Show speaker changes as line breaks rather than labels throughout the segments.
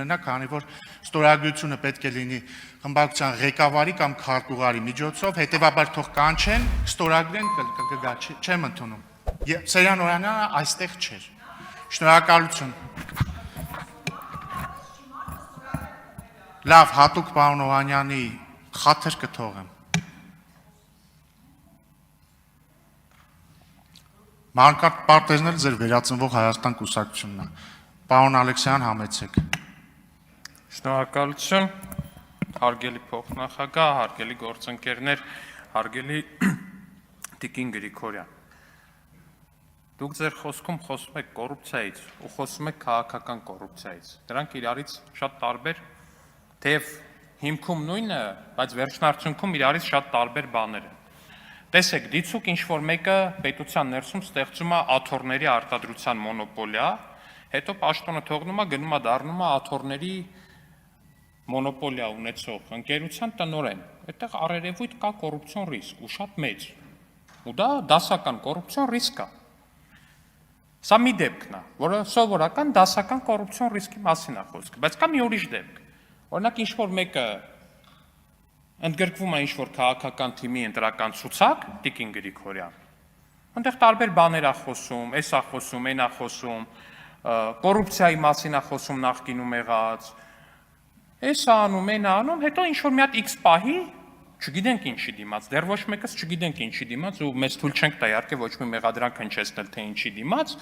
ունենա, քանի որ ստորագրությունը պետք է լինի խմբակցության ղեկավարի կամ քարտուղարի միջոցով, հետևաբար թող կանչեն, ստորագրեն, կգա, չեմ ընդունում։ Սերյան Օրանյանը այստեղ չէր։ Շնորհակալություն։ Լավ, հատուկ պարոն Օրանյանի խաթր կթողեմ։ Մանկարդ պարտեզն էլ ձեր վերածնվող Հայաստան կուսակցությունն է։ Պարոն Ալեքսյան, համեցեք։
Շնորհակալություն, հարգելի փոխնախագահ, հարգելի գործընկերներ, հարգելի Տիկին Գրիգորյան։ Դուք ձեր խոսքում խոսում եք կոռուպցիայից ու խոսում եք քաղաքական կոռուպցիայից։ Դրանք իրարից շատ տարբեր, թեև հիմքում նույնը, բայց վերջնարդյունքում իրարից շատ տարբեր բաներ են։ Տեսեք, դիցուկ ինչ-որ մեկը պետության ներսում ստեղծում է աթոռների արտադրության մոնոպոլիա, հետո պաշտոնը թողնում է, գնում է դառնում է աթոռների մոնոպոլիա ունեցող ընկերության տնօրեն։ Այդտեղ առերևույթ կա կոռուպցիոն ռիսկ ու շատ մեծ։ Ու դա դասական կոռուպցիոն ռիսկ է։ Սա մի դեպքն է, որը սովորական դասական կոռուպցիոն ռիսկի մասին է խոսքը, բայց կա մի ուրիշ դեպք։ Օրինակ ինչ-որ մեկը ընդգրկվում է ինչ-որ քաղաքական թիմի ընտրական ցուցակ, Տիկին Գրիգորյան, այնտեղ տարբեր բաներ է խոսում, էս է խոսում, այն է խոսում, կոռուպցիայի մասին է խոսում նախկինում եղած, էս է անում, այն է անում, հետո ինչ-որ մի հատ X պահի, չգիտենք ինչի դիմաց, դեռ ոչ մեկս չգիտենք ինչի դիմաց ու մեծ թույլ չենք տա իհարկե ոչ մի մեղադրանք հնչեցնել թե ինչի դիմաց,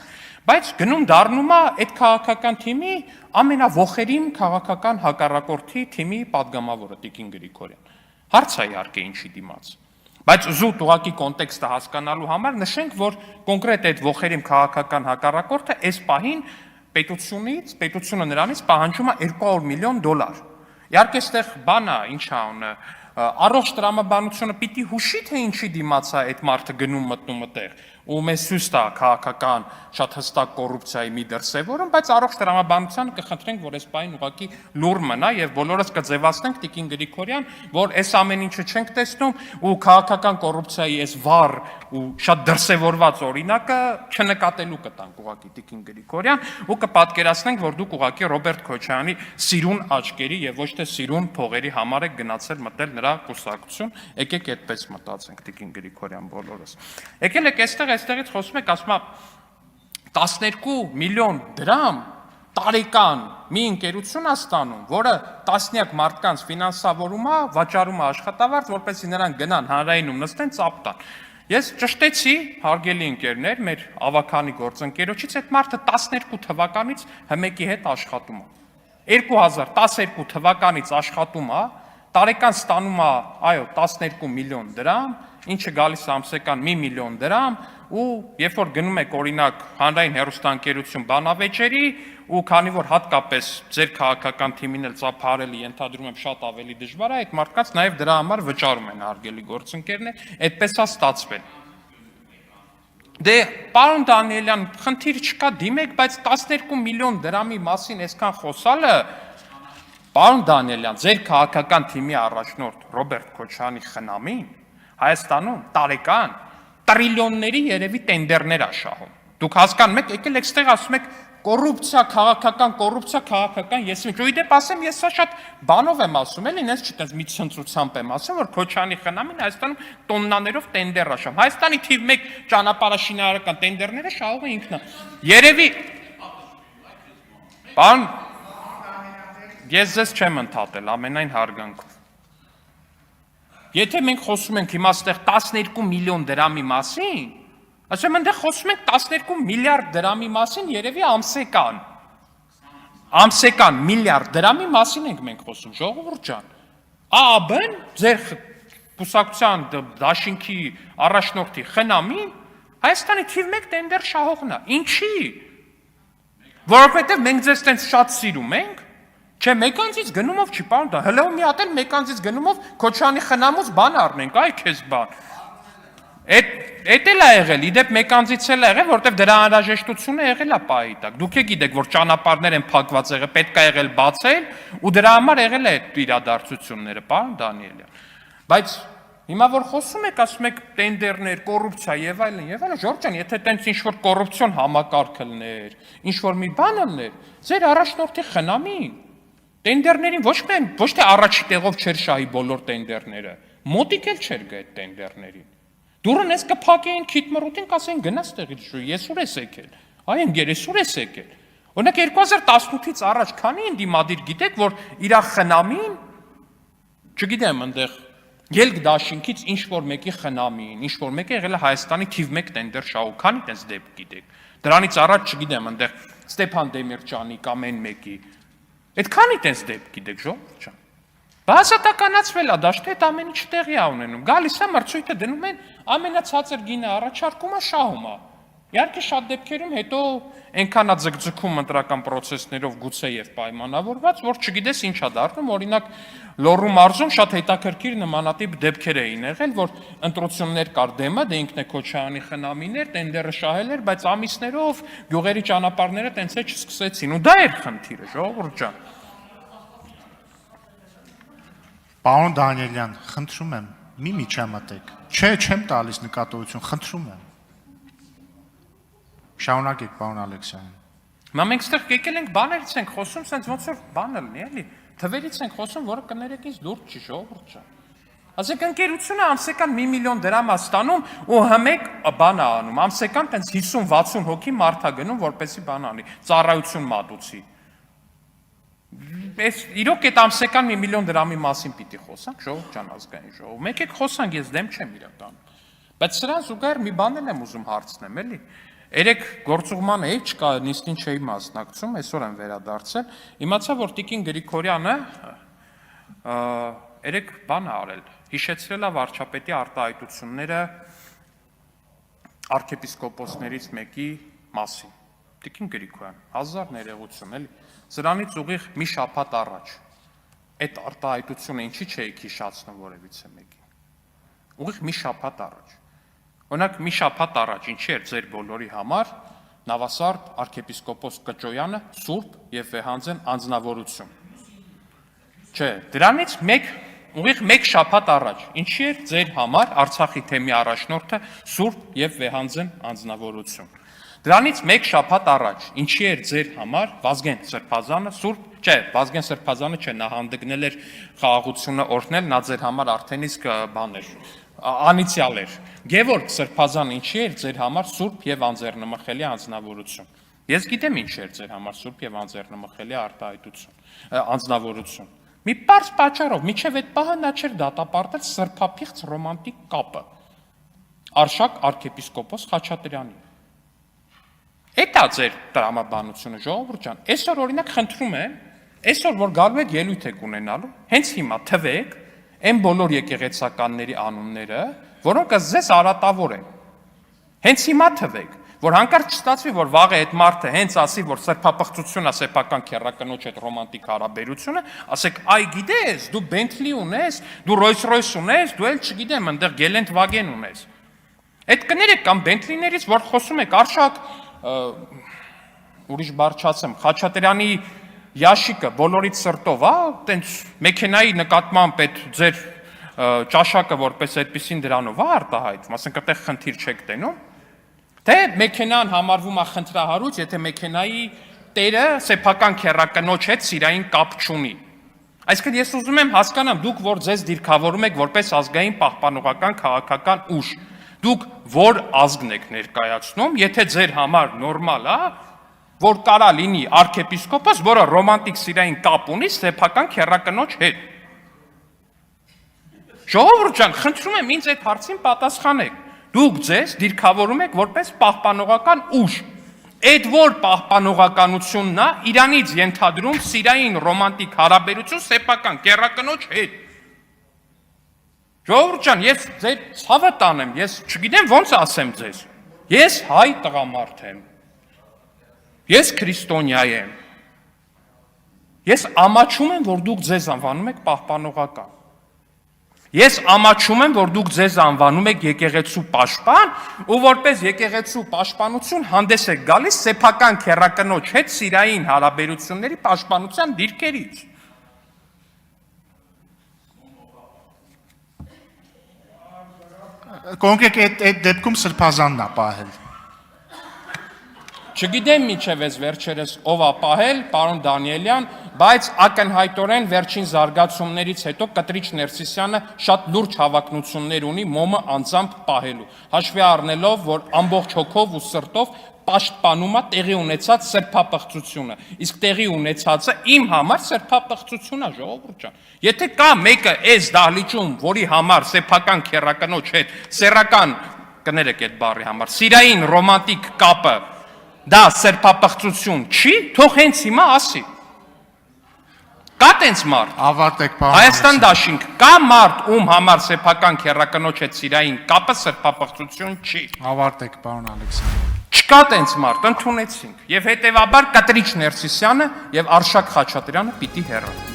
բայց գնում դառնում է այդ քաղաքական թիմի ամենավոխերիմ քաղաքական հակառակորդի թիմի падգամավորը Տիկին Գրիգորյան։ Հարց է իհարկե ինչի դիմաց։ Բայց զուտ ուղղակի կոնտեքստը հասկանալու համար նշենք, որ կոնկրետ այդ ողերիմ քաղաքական հակառակորդը այս պահին պետությունը նրանից պահանջում է $200 միլիոն։ Իհարկե այստեղ բան է, ինչ է անը, առողջ տրամաբանությունը պիտի հուշի թե ինչի դիմաց է այդ մարդը գնում մտնում այդտեղ ու մեզ ցույց տա քաղաքական շատ հստակ կոռուպցիայի մի դրսևորում, բայց առողջ տրամաբանությանը կխնդրենք, որ այս պահին ուղղակի լուր մնա եւ բոլորս կձևացնենք Տիկին Գրիգորյան, որ այս ամեն ինչը չենք տեսնում ու քաղաքական կոռուպցիայի այս վառ ու շատ դրսևորված օրինակը չնկատելու կտանք ուղղակի Տիկին Գրիգորյան ու կպատկերացնենք, որ դուք ուղղակի Ռոբերտ Քոչարյանի սիրուն աչքերի եւ ոչ թե սիրուն փողերի համար եք գնացել մտել նրա կուսակցություն, եկեք այդպես մտածենք Տիկին Գրիգորյան բոլորս։ Եկել եք այստեղից խոսում եք, ասում է 12 միլիոն դրամ տարեկան մի ընկերություն է ստանում, որը տասնյակ մարդկանց ֆինանսավորում է, վաճառում է աշխատավարձ, որպեսզի նրանք գնան հանրայինում նստեն, ծափ տան։ Ես ճշտեցի, հարգելի ընկերներ, մեր ավագանի գործընկերոջից, այդ մարդը 12 թվականից ՀՄԷԿ-ի հետ աշխատում է։ 2012 թվականից աշխատում է, տարեկան ստանում է, այո, 12 միլիոն դրամ, ինչը գալիս է ամսական 1 միլիոն դրամ, ու երբ որ գնում եք օրինակ հանրային հեռուստաընկերություն բանավեճերի, ու քանի որ հատկապես ձեր քաղաքական թիմին էլ ծափարելի ենթադրում եմ շատ ավելի դժվար է, այդ մարդկանց նաև դրա համար վճարում են հարգելի գործընկերներ, այդպես է ստացվել։ Դե, պարոն Դանիելյան, խնդիր չկա, դիմեք, բայց 12 միլիոն դրամի մասին այսքան խոսալը, պարոն Դանիելյան, ձեր քաղաքական թիմի առաջնորդ Ռոբերտ Քոչարյանի խնամին Հայաստանում տարեկան տրիլիոնների երևի տենդերներ է շահում։ Դուք հասկանում եք, եկել եք ստեղ ասում եք կոռուպցիա, քաղաքական, ես ու իդեպ ասեմ, ես սա շատ բանով եմ ասում, էլի, ինձ չտենց մի ցնծությամբ եմ ասում, որ Քոչարյանի խնամին Հայաստանում տոննաներով տենդեր է շահում։ Հայաստանի թիվ 1 ճանապարհաշինարարական տենդերները շահում է ինքն է։ Երևի Պարոն, ես ձեզ չեմ ընդհատել ամենայն հարգանքով։ Եթե մենք խոսում ենք հիմա այստեղ 12 միլիոն դրամի մասին, ասեմ այնտեղ խոսում ենք 12 միլիարդ դրամի մասին, երևի ամսական միլիարդ դրամի մասին ենք մենք խոսում, ժողովուրդ ջան։ ԱԱԲ-ն ձեր կուսակցության դաշինքի առաջնորդի խնամին Հայաստանի թիվ 1 տենդեր շահողն է։ Ինչի՞։ Որովհետև մենք ձեզ տենց շատ սիրում ենք, չէ, մեկանցից գնումով չի, պարոն, դա հլը մի հատ էլ մեկանցից գնումով Քոչարյանի խնամուց բան առնենք, այ քեզ բան։ Էդ էլ է եղել, իդեպ մեկանցից էլ է եղել, որովհետև դրա անհրաժեշտությունը եղել է պահի տակ։ Դուք եք գիտեք, որ ճանապարհներ են փակված եղել, պետք է եղել բացել, ու դրա համար եղել է այդ իրադարձությունները, պարոն Դանիելյան։ Բայց հիմա որ խոսում եք, ասում եք տենդերներ, կոռուպցիա եւ այլն, Ժորժ ջան, եթե տենց ինչ-որ կոռուպցիոն համակարգ լիներ, ինչ-որ մի բան լիներ, ձեր առաջնորդի խնամին Տենդերներին ոչ թե առաջի տեղով չէր շահի բոլոր տենդերները, մոտիկ էլ չէր գա այդ տենդերներին։ Դուրն ես կփակեին քիթմռութին, կասեին գնաց տեղից շու, ես ուր ես եկել։ Այ ընկեր, ես ուր ես եկել։ Օրինակ 2018-ից առաջ քանի ընդդիմադիր գիտեք, որ իր խնամին, չգիտեմ, այնտեղ ելք դաշինքից ինչ որ մեկի խնամին, ինչ որ մեկը եղել է Հայաստանի թիվ 1 տենդեր շահու, քանի տես դեպք գիտեք։ Դրանից առաջ չգիտեմ, այնտեղ Ստեփան Դեմիրճյանի կամ այն մեկի։ Այդքանի տես դեպք գիտեք, ժողովուրդ ջան։ Բացատականացվել է դաշտը, այդ ամեն ինչ տեղի է ունենում։ Գալիս է մրցույթը դնում են, ամենացածր գինը առաջարկում է, շահում է։ Իհարկե շատ դեպքերում հետո այնքան է ձգձգում ընտրական process-ներով գուցե եւ պայմանավորված, որ չգիտես ինչ է դառնում, օրինակ Լոռու մարզում շատ հետաքրքիր նմանատիպ դեպքեր էին եղել, որ ընտրություններ կար դեմը, դե ինքն է Քոչարյանի խնամիներ, տենդերը շահել էր, բայց ամիսներով գյուղերի ճանապարհները տենց է չսկսեցին, ու դա էր խնդիրը, ժողովուրդ ջան։
Պարոն Դանիելյան, խնդրում եմ, մի միջամտեք։ Չէ, չեմ տալիս նկատողություն, խնդրում եմ։ Շարունակեք, պարոն Ալեքսանյան։
Հիմա մենք ստեղ եկել ենք բաներից ենք խոսում, sense ոնց որ բանը լինի, էլի։ Թվերից ենք խոսում, որը կներեք ինձ դուրս չի, ժողովուրդ ջան։ Ասեք ընկերությունը ամսական 1 միլիոն դրամ է ստանում ու հմեկ բան է անում, ամսական տենց 50-60 հոգի մարդ է գնում, որպեսի բան անի, ծառայություն մատուցի։ Այս իրոք այդ ամսական 1 միլիոն դրամի մասին պիտի խոսանք, ժողովուրդ ջան, ազգային ժողով։ Մեկ եք խոսանք, ես դեմ չեմ իրականում։ Բայց սրան զուգահեռ մի բան եմ ուզում հարցնեմ, էլի։ Երեք գործուղման էի, չկա նիստին չէի մասնակցում, այսօր եմ վերադարձել։ Իմացա, որ Տիկին Գրիգորյանը երեք բան է արել, հիշեցրել է վարչապետի արտահայտությունները arczepiskoposներից մեկի մասին։ Տիկին Գրիգորյան, 1000 ներողություն, էլի։ Սրանից ուղիղ մի շաբաթ առաջ այդ արտահայտությունը ինչի չէի հիշացնում որևիցե մեկին։ Ուղիղ մի շաբաթ առաջ։ Օրինակ մի շաբաթ առաջ ինչի էր ձեր բոլորի համար Նավասարդ arczepiskopos Կճոյանը սուրբ եւ վեհանձն անձնավորություն։ Չէ, դրանից ուղիղ մեկ շաբաթ առաջ ինչի էր ձեր համար Արցախի թեմի առաջնորդը սուրբ եւ վեհանձն անձնավորություն։ Դրանից մեկ շաբաթ առաջ ինչի էր ձեր համար Վազգեն Սրբազանը սուրբ, չէ, Վազգեն Սրբազանը չէ, նա հանդգնել էր խաղաղությունը օրհնել, նա ձեր համար արդեն իսկ բան էր, անիցիալ էր։ Գևորգ Սրբազանը ինչի էր ձեր համար սուրբ եւ անձեռնմխելի անձնավորություն։ Ես գիտեմ ինչ էր ձեր համար սուրբ եւ անձեռնմխելի արտահայտություն, անձնավորություն։ Մի պարզ պատճառով, միջև այդ պահը նա չէր դատապարտել սրբափիղծ ռոմանտիկ կապը Արշակ arczepiskopos Խաչատրյանի։ Էտա ձեր տրամաբանությունը, ժողովուրդ ջան, այսօր օրինակ խնդրում եմ, այսօր որ գալու եք ելույթ եք ունենալու, հենց հիմա թվեք այն բոլոր եկեղեցականների անունները, որոնք ձեզ արատավոր են։ Հենց հիմա թվեք, որ հանկարծ չստացվի, որ վաղը այդ մարդը հենց ասի, որ սրբապղծությունն է սեփական քերականոջ այդ ռոմանտիկ հարաբերությունը, ասեք, այ գիտես, դու Bentley ունես, դու Rolls-Royce ունես, դու էլ չգիտեմ, այնտեղ Geländewagen ունես։ Այդ կներեք կամ Bentley-ներից, որ խոսում եք, Արշակ ուրիշ բառ չասեմ, Խաչատրյանի Ящիկը բոլորից սրտով, տենց մեքենայի նկատմամբ այդ ձեր ճաշակը որպես այդպեսին դրանով արտահայտվում, ասենք այդտեղ խնդիր չեք տենում, թե մեքենան համարվում է խնդրահարույց, եթե մեքենայի տերը սեփական քերականոջ հետ սիրային կապ չունի։ Այսինքն ես ուզում եմ հասկանամ, դուք որ ձեզ դիրքավորում եք որպես ազգային պահպանողական քաղաքական ուժ, դուք որ ազգն եք ներկայացնում, եթե ձեր համար նորմալ է, որ կարա լինի arczepiskopos, որը ռոմանտիկ սիրային կապ ունի սեփական քերականոջ հետ։ Ժողովուրդ ջան, խնդրում եմ ինձ այդ հարցին պատասխանեք։ Դուք ձեզ դիրքավորում եք որպես պահպանողական ուժ։ Այդ որ պահպանողականությունն է, իրանից ենթադրում սիրային ռոմանտիկ հարաբերություն սեփական քերականոջ հետ։ Ժողովուրդ ջան, ես ձեր ցավը տանեմ, ես չգիտեմ ոնց ասեմ ձեզ։ Ես հայ տղամարդ եմ։ Ես քրիստոնյա եմ։ Ես ամաչում եմ, որ դուք ձեզ անվանում եք պահպանողական։ Ես ամաչում եմ, որ դուք ձեզ անվանում եք եկեղեցու պաշտպան, ու որպես եկեղեցու պաշտպանություն հանդես եք գալիս սեփական քերականոջ հետ սիրային հարաբերությունների պաշտպանության դիրքերից։
Կոնկրետ այդ դեպքում Սրբազանն է պահել։
Չգիտեմ միջև այս վերջերս ով է պահել, պարոն Դանիելյան, բայց ակնհայտորեն վերջին զարգացումներից հետո Կտրիչ Ներսիսյանը շատ լուրջ հավակնություններ ունի մոմը անձամբ պահելու։ Հաշվի առնելով, որ ամբողջ հոգով ու սրտով պաշտպանում է տեղի ունեցած սրբապղծությունը։ Իսկ տեղի ունեցածը իմ համար սրբապղծություն է, ժողովուրդ ջան։ Եթե կա մեկը այս դահլիճում, որի համար սեփական քերակնոջ հետ սեռական, կներեք այդ բառի համար, սիրային ռոմանտիկ կապը դա սրբապղծություն չի, թող հենց հիմա ասի։ Կա տենց մարդ։
Ավարտեք, պարոն
Հայաստան դաշինք, կա մարդ, ում համար սեփական քերակնոջ հետ սիրային կապը սրբապղծություն չի։
Ավարտեք, պարոն Ալեքսանդր։
Չկա տենց մարդ, ընդունեցինք։ Եվ հետևաբար Կտրիչ Ներսիսյանը եւ Արշակ Խաչատրյանը պիտի հեռանան։